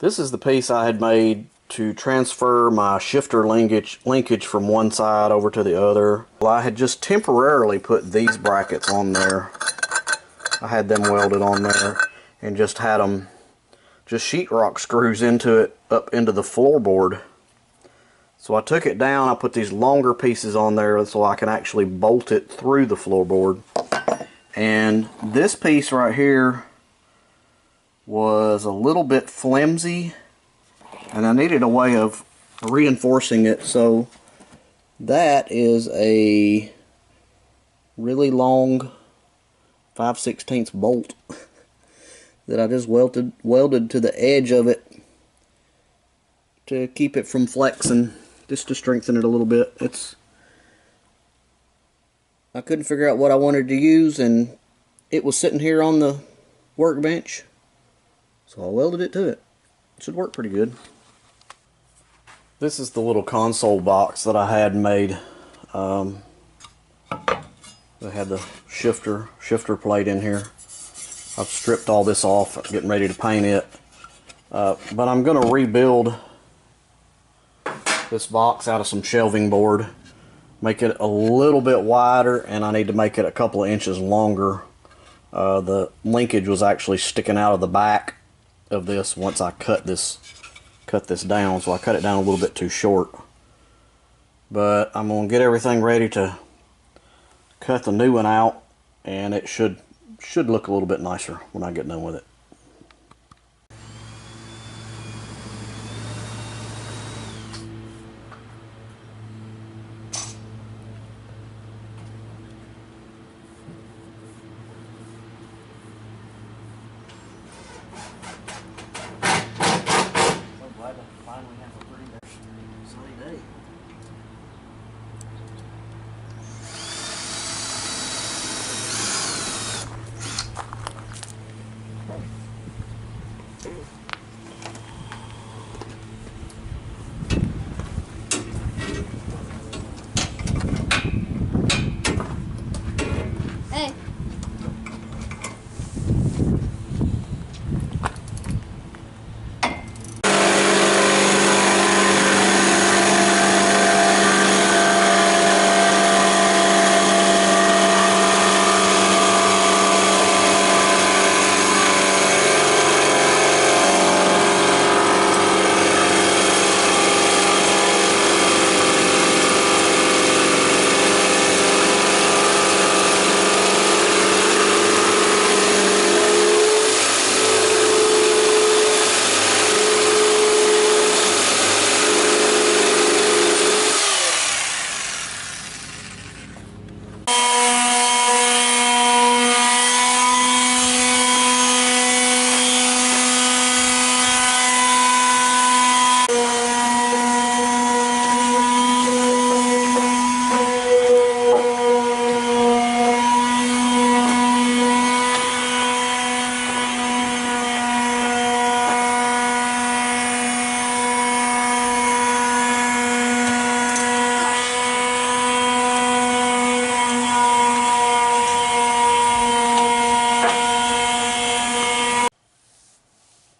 This is the piece I had made to transfer my shifter linkage from one side over to the other. Well, I had just temporarily put these brackets on there. I had them welded on there and just had them just sheetrock screws into it, up into the floorboard. So I took it down, I put these longer pieces on there so I can actually bolt it through the floorboard. And this piece right here was a little bit flimsy, and I needed a way of reinforcing it, so that is a really long 5/16 bolt that I just welded to the edge of it to keep it from flexing, just to strengthen it a little bit. I couldn't figure out what I wanted to use, and it was sitting here on the workbench, so I welded it to it. It should work pretty good. This is the little console box that I had made. I had the shifter plate in here. I've stripped all this off, getting ready to paint it. But I'm going to rebuild this box out of some shelving board, make it a little bit wider, and I need to make it a couple of inches longer. The linkage was actually sticking out of the back of this once I cut this down, so I cut it down a little bit too short. But I'm going to get everything ready to cut the new one out, and it should look a little bit nicer when I get done with it.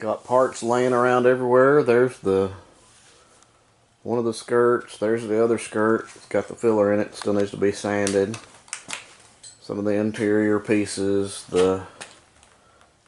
Got parts laying around everywhere. There's one of the skirts. There's the other skirt. It's got the filler in it. Still needs to be sanded. Some of the interior pieces, the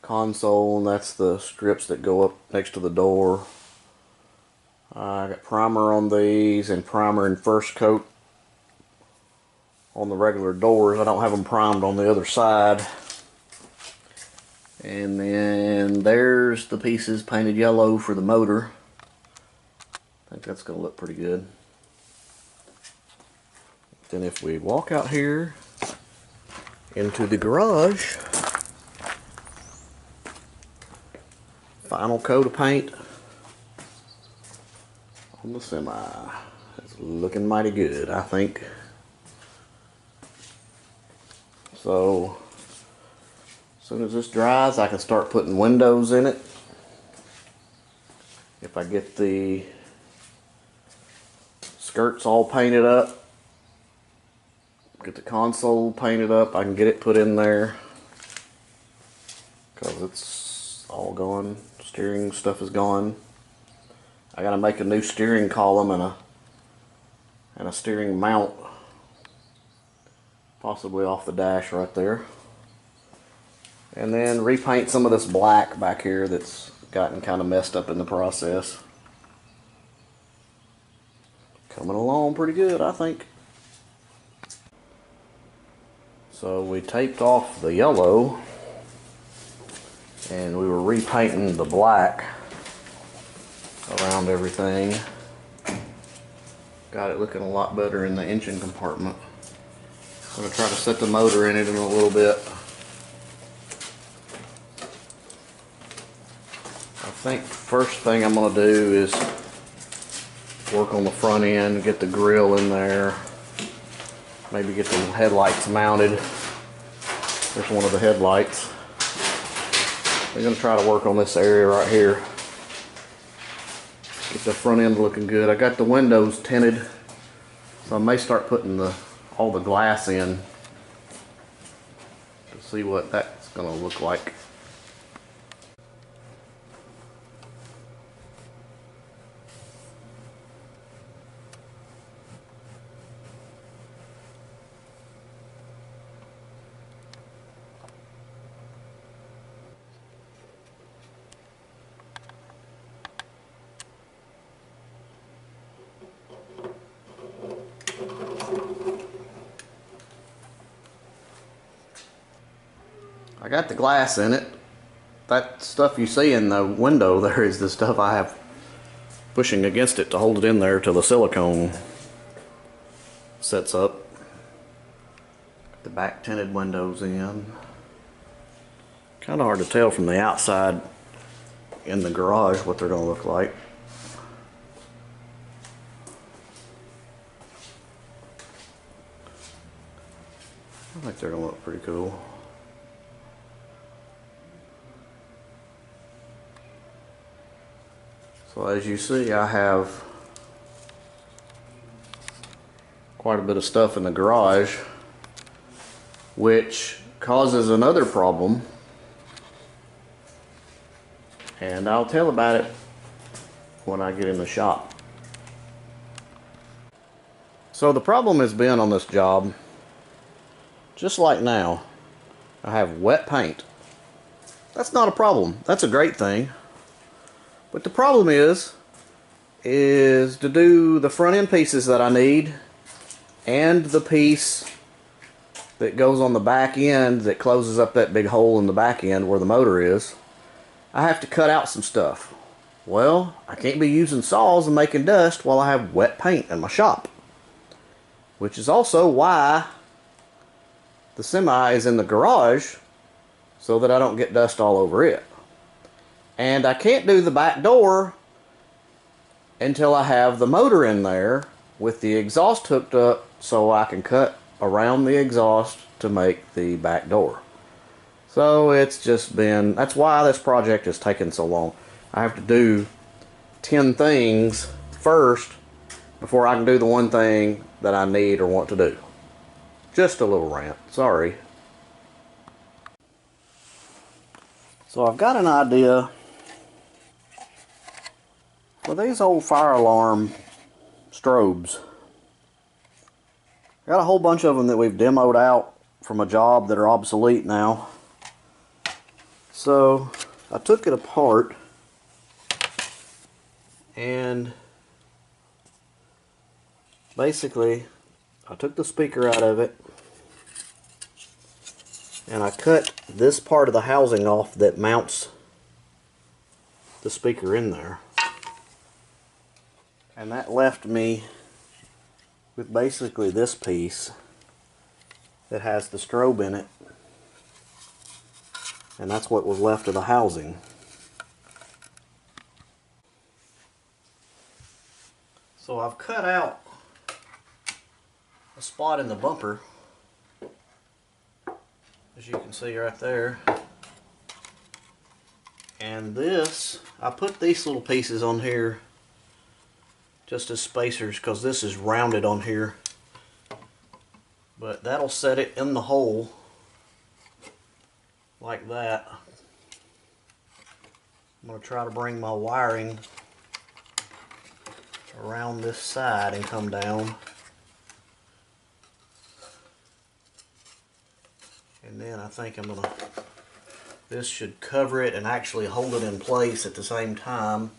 console, and that's the strips that go up next to the door. I got primer on these and primer and first coat on the regular doors. I don't have them primed on the other side. And then there's the pieces painted yellow for the motor. I think that's going to look pretty good. Then if we walk out here into the garage, final coat of paint on the semi. It's looking mighty good, I think. So as soon as this dries, I can start putting windows in it. If I get the skirts all painted up, get the console painted up, I can get it put in there, because it's all gone. Steering stuff is gone. I gotta make a new steering column and a steering mount, possibly off the dash right there. And then repaint some of this black back here that's gotten kind of messed up in the process. Coming along pretty good, I think. So we taped off the yellow and we were repainting the black around everything. Got it looking a lot better in the engine compartment. I'm going to try to set the motor in it in a little bit. I think first thing I'm going to do is work on the front end, get the grill in there, maybe get the headlights mounted. There's one of the headlights. I'm going to try to work on this area right here. Get the front end looking good. I got the windows tinted, so I may start putting all the glass in to see what that's going to look like. I got the glass in it. That stuff you see in the window there is the stuff I have pushing against it to hold it in there till the silicone sets up. The back tinted windows in. Kind of hard to tell from the outside in the garage what they're going to look like. I think they're going to look pretty cool. So as you see, I have quite a bit of stuff in the garage, which causes another problem, and I'll tell about it when I get in the shop. So the problem has been on this job, just like now, I have wet paint. That's not a problem. That's a great thing. But the problem is to do the front end pieces that I need and the piece that goes on the back end that closes up that big hole in the back end where the motor is, I have to cut out some stuff. Well, I can't be using saws and making dust while I have wet paint in my shop. Which is also why the semi is in the garage, so that I don't get dust all over it. And I can't do the back door until I have the motor in there with the exhaust hooked up so I can cut around the exhaust to make the back door. So it's just been, that's why this project has taken so long. I have to do 10 things first before I can do the one thing that I need or want to do. Just a little rant, sorry. So I've got an idea for these old fire alarm strobes. I got a whole bunch of them that we've demoed out from a job that are obsolete now. So I took it apart and basically I took the speaker out of it and I cut this part of the housing off that mounts the speaker in there. And that left me with basically this piece that has the strobe in it. And that's what was left of the housing. So I've cut out a spot in the bumper, as you can see right there. And this, I put these little pieces on here just as spacers because this is rounded on here, but that'll set it in the hole like that. I'm going to try to bring my wiring around this side and come down. And then I think this should cover it and actually hold it in place at the same time.